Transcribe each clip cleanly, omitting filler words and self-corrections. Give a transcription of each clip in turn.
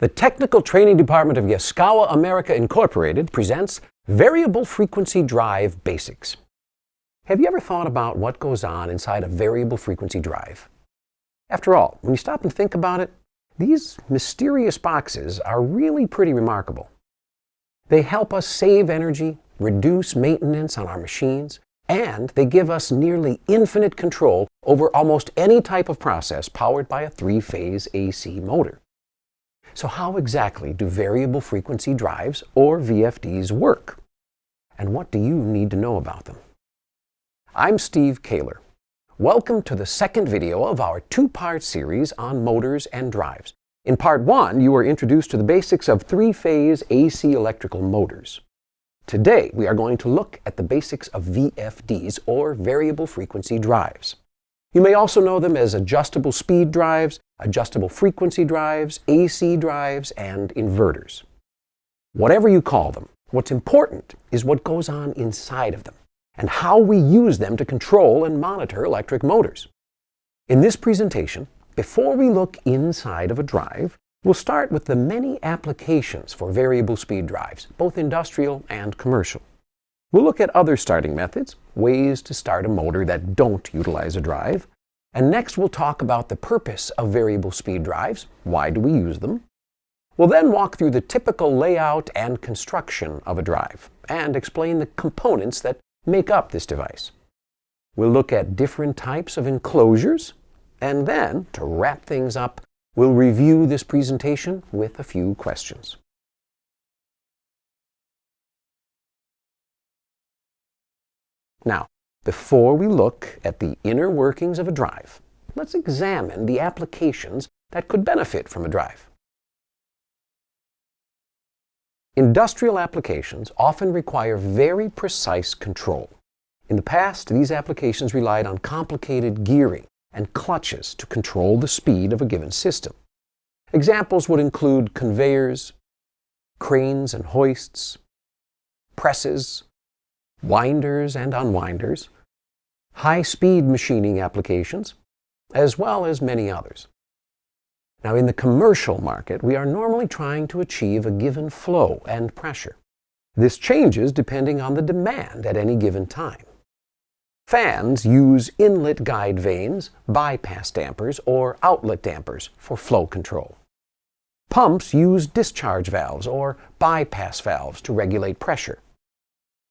The Technical Training Department of Yaskawa America Incorporated presents Variable Frequency Drive Basics. Have you ever thought about what goes on inside a variable frequency drive? After all, when you stop and think about it, these mysterious boxes are really pretty remarkable. They help us save energy, reduce maintenance on our machines, and they give us nearly infinite control over almost any type of process powered by a three-phase AC motor. So how exactly do variable frequency drives, or VFDs, work? And what do you need to know about them? I'm Steve Kaler. Welcome to the second video of our two-part series on motors and drives. In part one, you were introduced to the basics of three-phase AC electrical motors. Today, we are going to look at the basics of VFDs, or variable frequency drives. You may also know them as adjustable speed drives, adjustable frequency drives, AC drives, and inverters. Whatever you call them, what's important is what goes on inside of them and how we use them to control and monitor electric motors. In this presentation, before we look inside of a drive, we'll start with the many applications for variable speed drives, both industrial and commercial. We'll look at other starting methods, ways to start a motor that don't utilize a drive, and next we'll talk about the purpose of variable speed drives, why do we use them. We'll then walk through the typical layout and construction of a drive, and explain the components that make up this device. We'll look at different types of enclosures, and then, to wrap things up, we'll review this presentation with a few questions. Now, before we look at the inner workings of a drive, let's examine the applications that could benefit from a drive. Industrial applications often require very precise control. In the past, these applications relied on complicated gearing and clutches to control the speed of a given system. Examples would include conveyors, cranes and hoists, presses, winders and unwinders, high-speed machining applications, as well as many others. Now, in the commercial market, we are normally trying to achieve a given flow and pressure. This changes depending on the demand at any given time. Fans use inlet guide vanes, bypass dampers, or outlet dampers for flow control. Pumps use discharge valves or bypass valves to regulate pressure.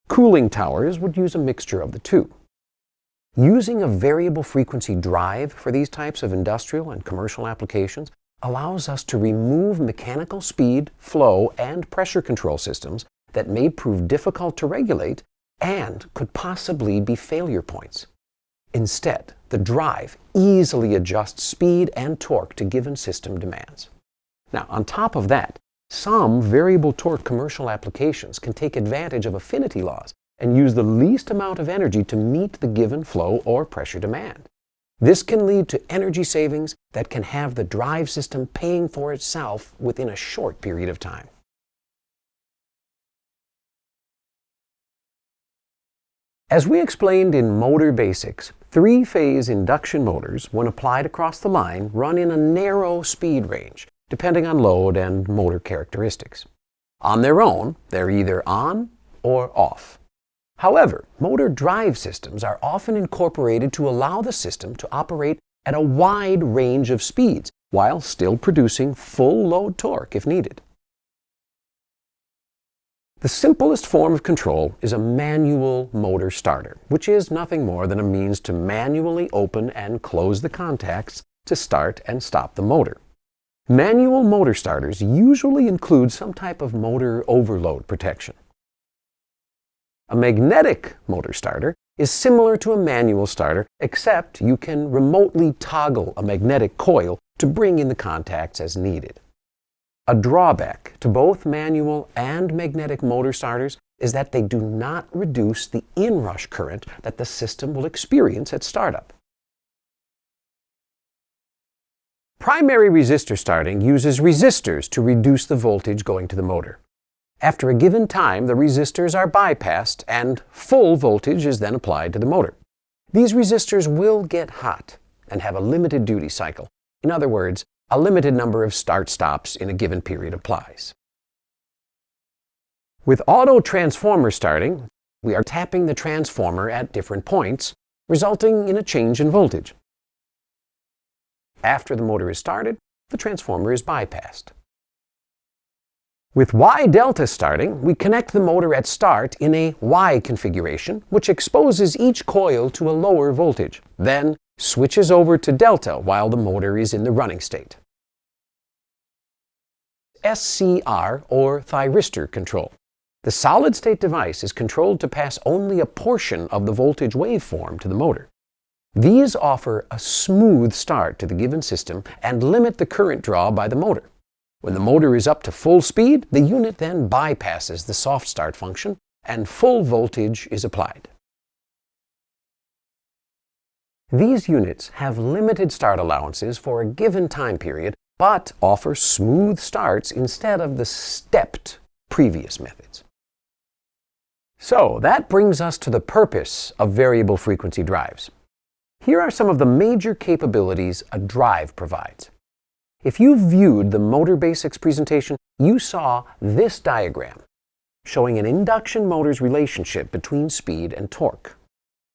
Cooling towers would use a mixture of the two. Using a variable frequency drive for these types of industrial and commercial applications allows us to remove mechanical speed, flow, and pressure control systems that may prove difficult to regulate and could possibly be failure points. Instead, the drive easily adjusts speed and torque to given system demands. Now, on top of that, some variable torque commercial applications can take advantage of affinity laws and use the least amount of energy to meet the given flow or pressure demand. This can lead to energy savings that can have the drive system paying for itself within a short period of time. As we explained in Motor Basics, three-phase induction motors, when applied across the line, run in a narrow speed range, depending on load and motor characteristics. On their own, they're either on or off. However, motor drive systems are often incorporated to allow the system to operate at a wide range of speeds, while still producing full load torque if needed. The simplest form of control is a manual motor starter, which is nothing more than a means to manually open and close the contacts to start and stop the motor. Manual motor starters usually include some type of motor overload protection. A magnetic motor starter is similar to a manual starter, except you can remotely toggle a magnetic coil to bring in the contacts as needed. A drawback to both manual and magnetic motor starters is that they do not reduce the inrush current that the system will experience at startup. Primary resistor starting uses resistors to reduce the voltage going to the motor. After a given time, the resistors are bypassed and full voltage is then applied to the motor. These resistors will get hot and have a limited duty cycle. In other words, a limited number of start-stops in a given period applies. With auto transformer starting, we are tapping the transformer at different points, resulting in a change in voltage. After the motor is started, the transformer is bypassed. With Y delta starting, we connect the motor at start in a Y configuration, which exposes each coil to a lower voltage, then switches over to delta while the motor is in the running state. SCR, or thyristor control. The solid-state device is controlled to pass only a portion of the voltage waveform to the motor. These offer a smooth start to the given system and limit the current draw by the motor. When the motor is up to full speed, the unit then bypasses the soft start function and full voltage is applied. These units have limited start allowances for a given time period, but offer smooth starts instead of the stepped previous methods. So that brings us to the purpose of variable frequency drives. Here are some of the major capabilities a drive provides. If you viewed the Motor Basics presentation, you saw this diagram showing an induction motor's relationship between speed and torque.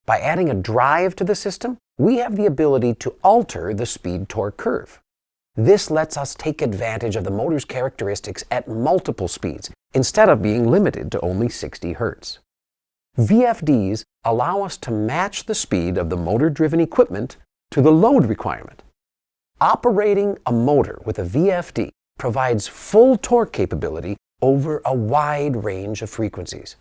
By adding a drive to the system, we have the ability to alter the speed-torque curve. This lets us take advantage of the motor's characteristics at multiple speeds, instead of being limited to only 60 Hz. VFDs allow us to match the speed of the motor-driven equipment to the load requirement. Operating a motor with a VFD provides full torque capability over a wide range of frequencies.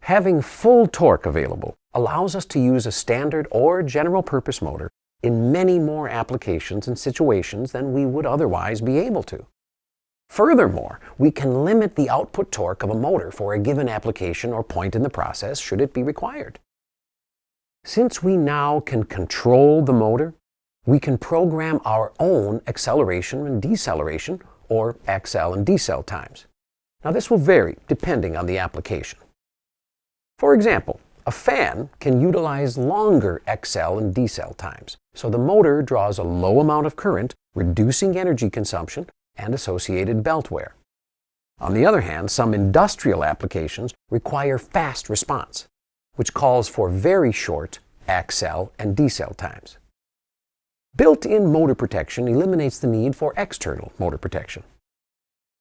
Having full torque available allows us to use a standard or general-purpose motor in many more applications and situations than we would otherwise be able to. Furthermore, we can limit the output torque of a motor for a given application or point in the process should it be required. Since we now can control the motor, we can program our own acceleration and deceleration, or accel and decel times. Now this will vary depending on the application. For example, a fan can utilize longer accel and decel times, so the motor draws a low amount of current, reducing energy consumption and associated belt wear. On the other hand, some industrial applications require fast response, which calls for very short accel and decel times. Built-in motor protection eliminates the need for external motor protection.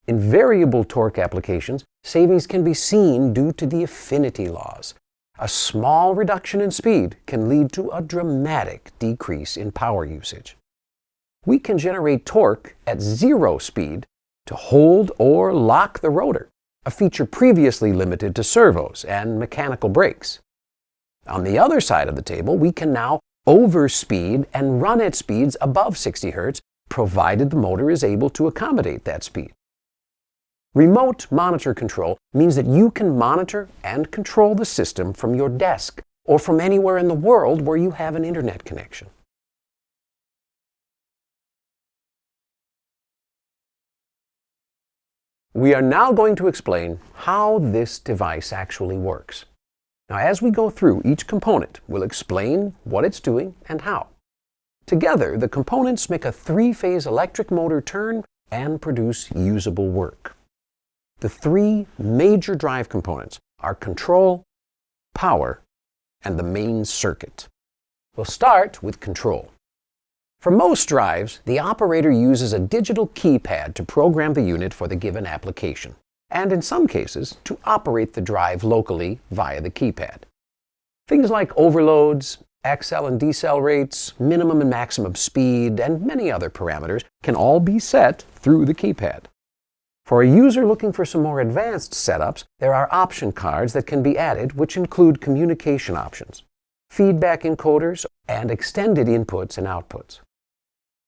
In variable torque applications, savings can be seen due to the affinity laws. A small reduction in speed can lead to a dramatic decrease in power usage. We can generate torque at zero speed to hold or lock the rotor, a feature previously limited to servos and mechanical brakes. On the other side of the table, we can now overspeed and run at speeds above 60 Hz, provided the motor is able to accommodate that speed. Remote monitor control means that you can monitor and control the system from your desk or from anywhere in the world where you have an internet connection. We are now going to explain how this device actually works. Now, as we go through each component, we'll explain what it's doing and how. Together, the components make a three-phase electric motor turn and produce usable work. The three major drive components are control, power, and the main circuit. We'll start with control. For most drives, the operator uses a digital keypad to program the unit for the given application, and in some cases, to operate the drive locally via the keypad. Things like overloads, accel and decel rates, minimum and maximum speed, and many other parameters can all be set through the keypad. For a user looking for some more advanced setups, there are option cards that can be added which include communication options, feedback encoders, and extended inputs and outputs.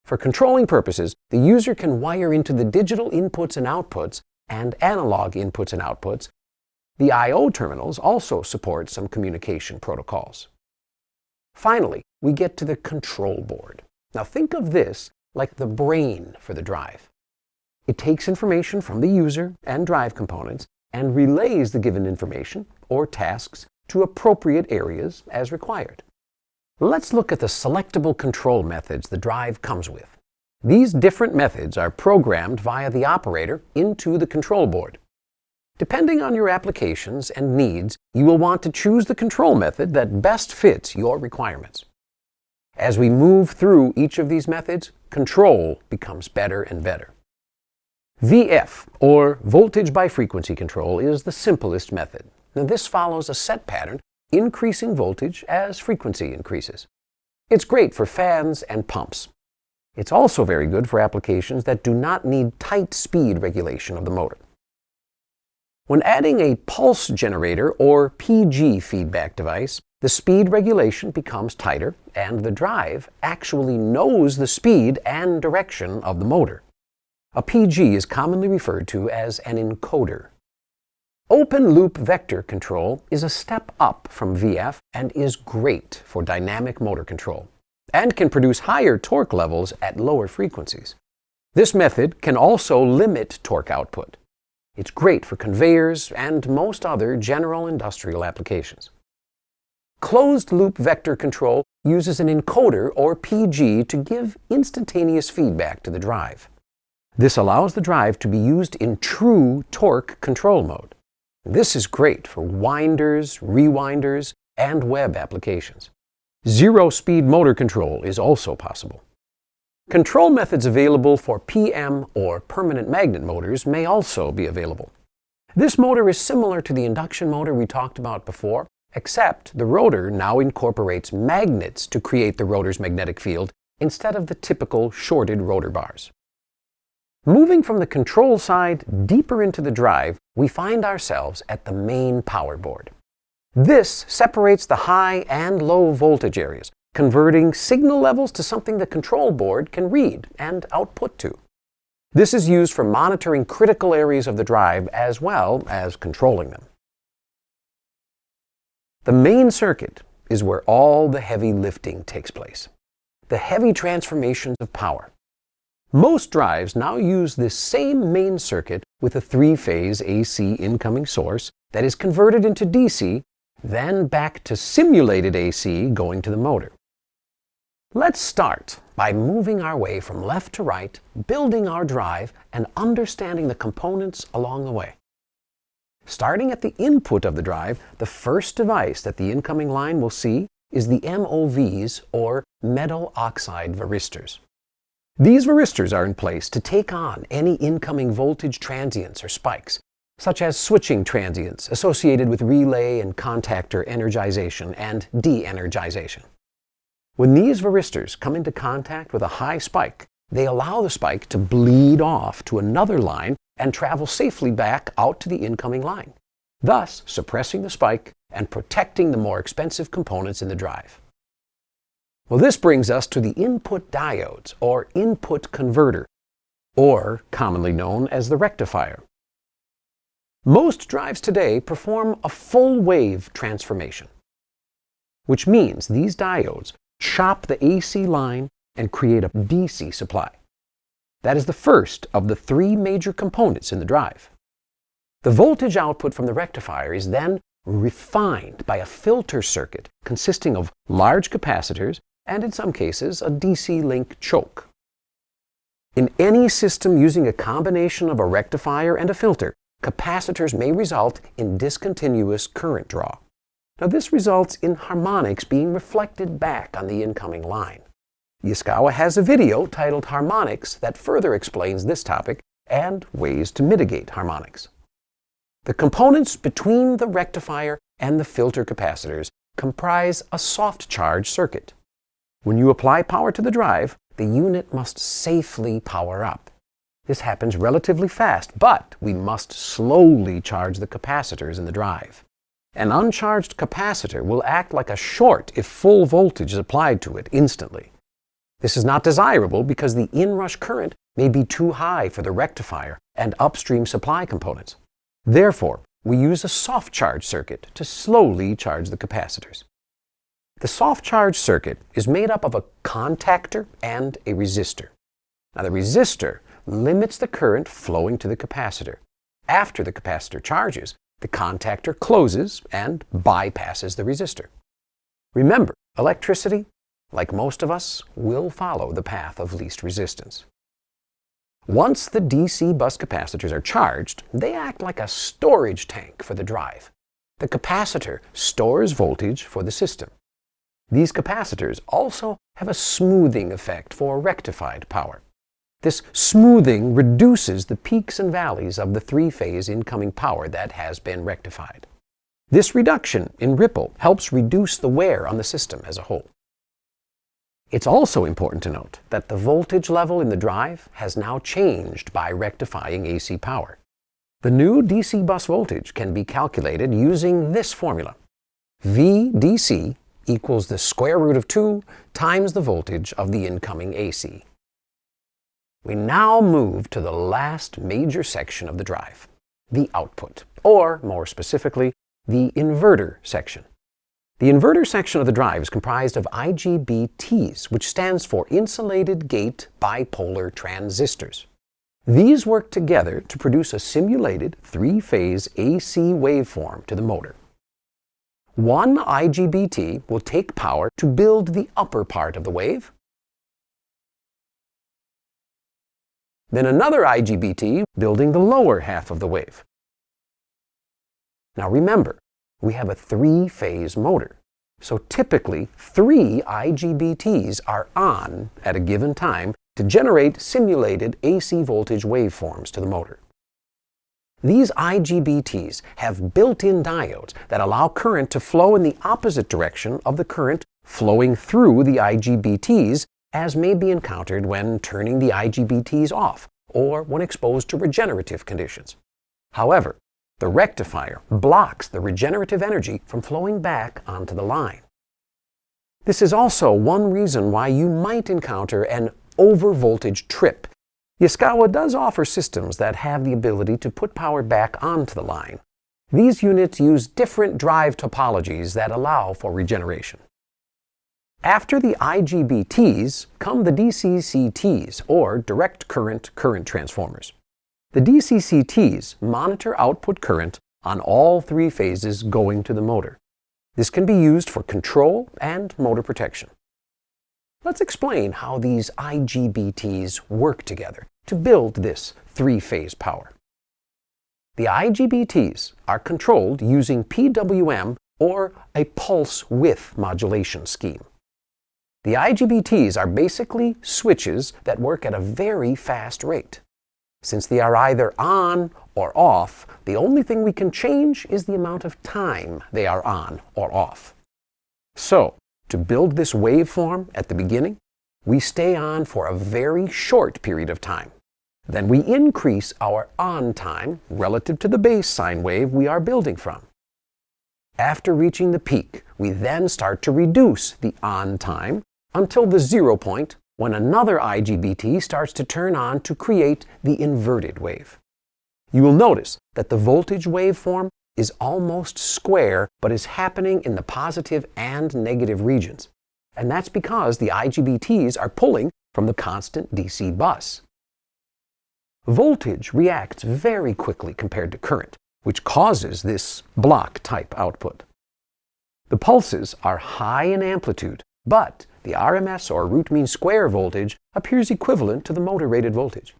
For controlling purposes, the user can wire into the digital inputs and outputs and analog inputs and outputs. The I/O terminals also support some communication protocols. Finally, we get to the control board. Now think of this like the brain for the drive. It takes information from the user and drive components and relays the given information or tasks to appropriate areas as required. Let's look at the selectable control methods the drive comes with. These different methods are programmed via the operator into the control board. Depending on your applications and needs, you will want to choose the control method that best fits your requirements. As we move through each of these methods, control becomes better and better. VF, or voltage by frequency control, is the simplest method. Now, this follows a set pattern, increasing voltage as frequency increases. It's great for fans and pumps. It's also very good for applications that do not need tight speed regulation of the motor. When adding a pulse generator or PG feedback device, the speed regulation becomes tighter and the drive actually knows the speed and direction of the motor. A PG is commonly referred to as an encoder. Open loop vector control is a step up from VF and is great for dynamic motor control, and can produce higher torque levels at lower frequencies. This method can also limit torque output. It's great for conveyors and most other general industrial applications. Closed loop vector control uses an encoder or PG to give instantaneous feedback to the drive. This allows the drive to be used in true torque control mode. This is great for winders, rewinders, and web applications. Zero-speed motor control is also possible. Control methods available for PM or permanent magnet motors may also be available. This motor is similar to the induction motor we talked about before, except the rotor now incorporates magnets to create the rotor's magnetic field instead of the typical shorted rotor bars. Moving from the control side deeper into the drive, we find ourselves at the main power board. This separates the high and low voltage areas, converting signal levels to something the control board can read and output to. This is used for monitoring critical areas of the drive as well as controlling them. The main circuit is where all the heavy lifting takes place. The heavy transformations of power. Most drives now use this same main circuit with a three-phase AC incoming source that is converted into DC, then back to simulated AC going to the motor. Let's start by moving our way from left to right, building our drive, and understanding the components along the way. Starting at the input of the drive, the first device that the incoming line will see is the MOVs, or metal oxide varistors. These varistors are in place to take on any incoming voltage transients or spikes, such as switching transients associated with relay and contactor energization and de-energization. When these varistors come into contact with a high spike, they allow the spike to bleed off to another line and travel safely back out to the incoming line, thus suppressing the spike and protecting the more expensive components in the drive. Well, this brings us to the input diodes, or input converter, or commonly known as the rectifier. Most drives today perform a full wave transformation, which means these diodes chop the AC line and create a DC supply. That is the first of the three major components in the drive. The voltage output from the rectifier is then refined by a filter circuit consisting of large capacitors and, in some cases, a DC link choke. In any system using a combination of a rectifier and a filter, capacitors may result in discontinuous current draw. Now, this results in harmonics being reflected back on the incoming line. Yaskawa has a video titled Harmonics that further explains this topic and ways to mitigate harmonics. The components between the rectifier and the filter capacitors comprise a soft charge circuit. When you apply power to the drive, the unit must safely power up. This happens relatively fast, but we must slowly charge the capacitors in the drive. An uncharged capacitor will act like a short if full voltage is applied to it instantly. This is not desirable because the inrush current may be too high for the rectifier and upstream supply components. Therefore, we use a soft charge circuit to slowly charge the capacitors. The soft charge circuit is made up of a contactor and a resistor. Now, the resistor limits the current flowing to the capacitor. After the capacitor charges, the contactor closes and bypasses the resistor. Remember, electricity like most of us, will follow the path of least resistance. Once the DC bus capacitors are charged, they act like a storage tank for the drive. The capacitor stores voltage for the system. These capacitors also have a smoothing effect for rectified power. This smoothing reduces the peaks and valleys of the three-phase incoming power that has been rectified. This reduction in ripple helps reduce the wear on the system as a whole. It's also important to note that the voltage level in the drive has now changed by rectifying AC power. The new DC bus voltage can be calculated using this formula. VDC equals the square root of 2 times the voltage of the incoming AC. We now move to the last major section of the drive, the output, or more specifically, the inverter section. The inverter section of the drive is comprised of IGBTs, which stands for insulated gate bipolar transistors. These work together to produce a simulated three-phase AC waveform to the motor. One IGBT will take power to build the upper part of the wave. Then another IGBT building the lower half of the wave. Now remember, we have a three-phase motor, so typically 3 IGBTs are on at a given time to generate simulated AC voltage waveforms to the motor. These IGBTs have built-in diodes that allow current to flow in the opposite direction of the current flowing through the IGBTs, as may be encountered when turning the IGBTs off or when exposed to regenerative conditions. However, the rectifier blocks the regenerative energy from flowing back onto the line. This is also one reason why you might encounter an overvoltage trip. Yaskawa does offer systems that have the ability to put power back onto the line. These units use different drive topologies that allow for regeneration. After the IGBTs come the DCCTs, or direct current transformers. The DCCTs monitor output current on all three phases going to the motor. This can be used for control and motor protection. Let's explain how these IGBTs work together to build this three-phase power. The IGBTs are controlled using PWM, or a pulse width modulation scheme. The IGBTs are basically switches that work at a very fast rate. Since they are either on or off, the only thing we can change is the amount of time they are on or off. So, to build this waveform at the beginning, we stay on for a very short period of time. Then we increase our on time relative to the base sine wave we are building from. After reaching the peak, we then start to reduce the on time until the 0 point, when another IGBT starts to turn on to create the inverted wave. You will notice that the voltage waveform is almost square, but is happening in the positive and negative regions. And that's because the IGBTs are pulling from the constant DC bus. Voltage reacts very quickly compared to current, which causes this block-type output. The pulses are high in amplitude, but the RMS, or root mean square voltage, appears equivalent to the motor-rated voltage.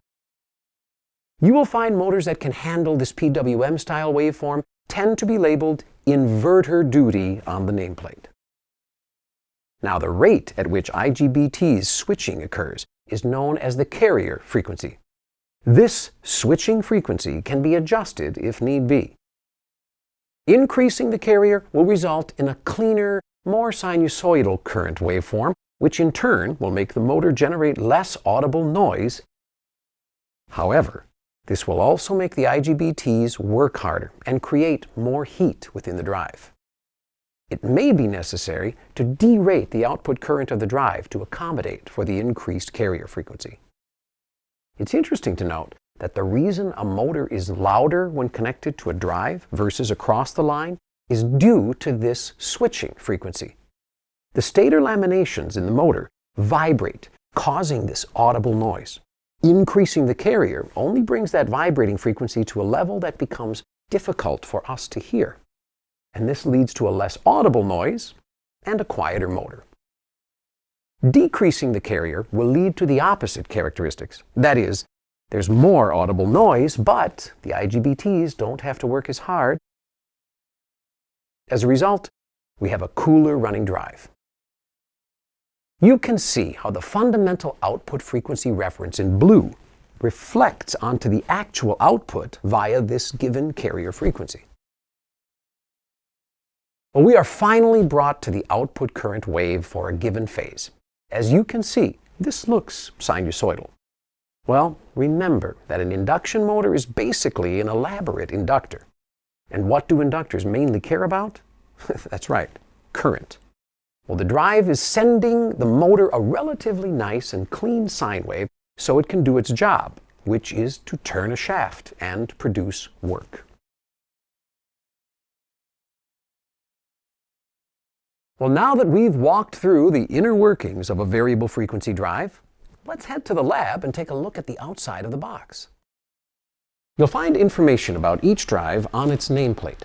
You will find motors that can handle this PWM-style waveform tend to be labeled inverter duty on the nameplate. Now, the rate at which IGBT's switching occurs is known as the carrier frequency. This switching frequency can be adjusted if need be. Increasing the carrier will result in a cleaner, more sinusoidal current waveform, which in turn will make the motor generate less audible noise. However, this will also make the IGBTs work harder and create more heat within the drive. It may be necessary to derate the output current of the drive to accommodate for the increased carrier frequency. It's interesting to note that the reason a motor is louder when connected to a drive versus across the line is due to this switching frequency. The stator laminations in the motor vibrate, causing this audible noise. Increasing the carrier only brings that vibrating frequency to a level that becomes difficult for us to hear. And this leads to a less audible noise and a quieter motor. Decreasing the carrier will lead to the opposite characteristics. That is, there's more audible noise, but the IGBTs don't have to work as hard. As a result, we have a cooler running drive. You can see how the fundamental output frequency reference in blue reflects onto the actual output via this given carrier frequency. Well, we are finally brought to the output current wave for a given phase. As you can see, this looks sinusoidal. Well, remember that an induction motor is basically an elaborate inductor. And what do inductors mainly care about? That's right, current. Well, the drive is sending the motor a relatively nice and clean sine wave so it can do its job, which is to turn a shaft and produce work. Well, now that we've walked through the inner workings of a variable frequency drive, let's head to the lab and take a look at the outside of the box. You'll find information about each drive on its nameplate.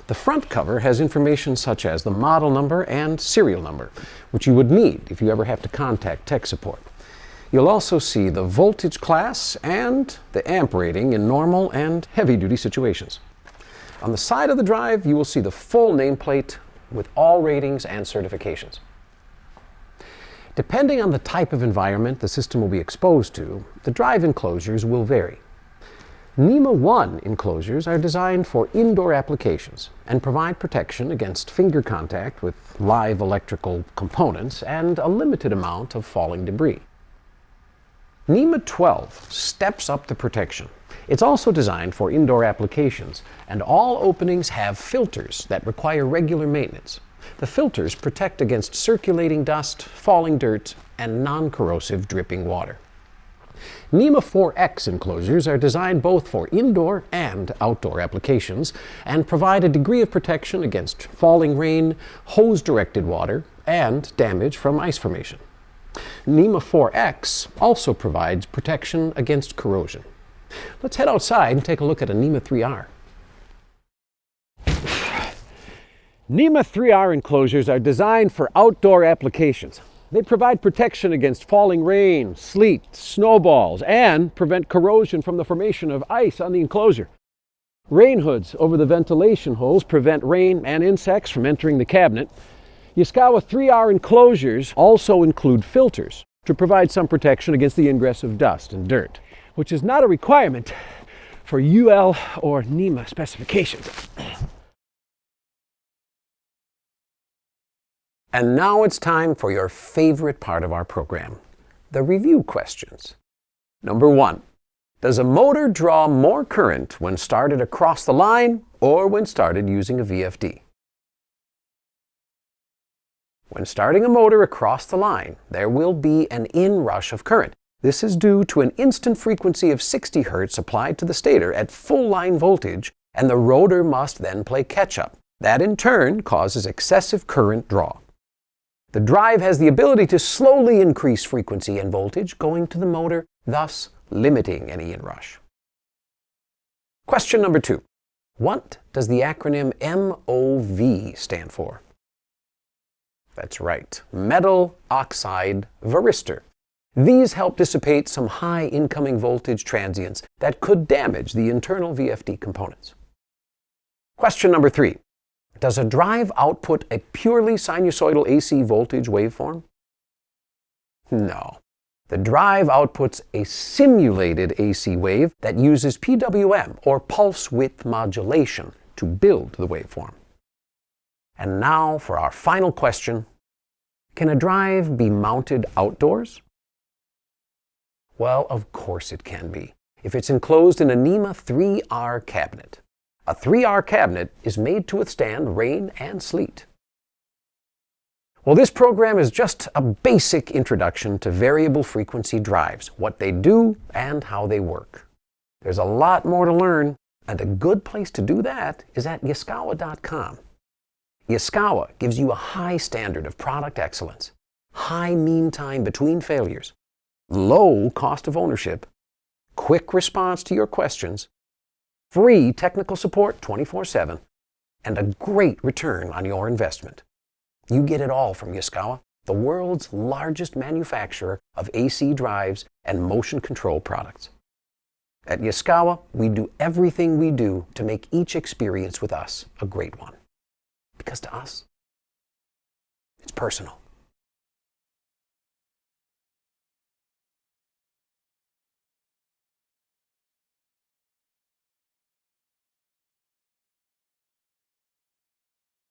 The front cover has information such as the model number and serial number, which you would need if you ever have to contact tech support. You'll also see the voltage class and the amp rating in normal and heavy-duty situations. On the side of the drive, you will see the full nameplate with all ratings and certifications. Depending on the type of environment the system will be exposed to, the drive enclosures will vary. NEMA 1 enclosures are designed for indoor applications and provide protection against finger contact with live electrical components and a limited amount of falling debris. NEMA 12 steps up the protection. It's also designed for indoor applications, and all openings have filters that require regular maintenance. The filters protect against circulating dust, falling dirt, and non-corrosive dripping water. NEMA 4X enclosures are designed both for indoor and outdoor applications and provide a degree of protection against falling rain, hose-directed water, and damage from ice formation. NEMA 4X also provides protection against corrosion. Let's head outside and take a look at a NEMA 3R. NEMA 3R enclosures are designed for outdoor applications. They provide protection against falling rain, sleet, snowballs, and prevent corrosion from the formation of ice on the enclosure. Rain hoods over the ventilation holes prevent rain and insects from entering the cabinet. Yaskawa 3R enclosures also include filters to provide some protection against the ingress of dust and dirt, which is not a requirement for UL or NEMA specifications. And now it's time for your favorite part of our program, the review questions. Number 1, does a motor draw more current when started across the line or when started using a VFD? When starting a motor across the line, there will be an inrush of current. This is due to an instant frequency of 60 Hz applied to the stator at full line voltage, and the rotor must then play catch-up. That in turn causes excessive current draw. The drive has the ability to slowly increase frequency and voltage going to the motor, thus limiting any inrush. Question number 2. What does the acronym MOV stand for? That's right, metal oxide varistor. These help dissipate some high incoming voltage transients that could damage the internal VFD components. Question number 3. Does a drive output a purely sinusoidal AC voltage waveform? No. The drive outputs a simulated AC wave that uses PWM, or pulse width modulation, to build the waveform. And now for our final question. Can a drive be mounted outdoors? Well, of course it can be, if it's enclosed in a NEMA 3R cabinet. A 3R cabinet is made to withstand rain and sleet. Well, this program is just a basic introduction to variable frequency drives, what they do and how they work. There's a lot more to learn, and a good place to do that is at Yaskawa.com. Yaskawa gives you a high standard of product excellence, high mean time between failures, low cost of ownership, quick response to your questions, free technical support 24/7, and a great return on your investment. You get it all from Yaskawa, the world's largest manufacturer of AC drives and motion control products. At Yaskawa, we do everything we do to make each experience with us a great one. Because to us, it's personal.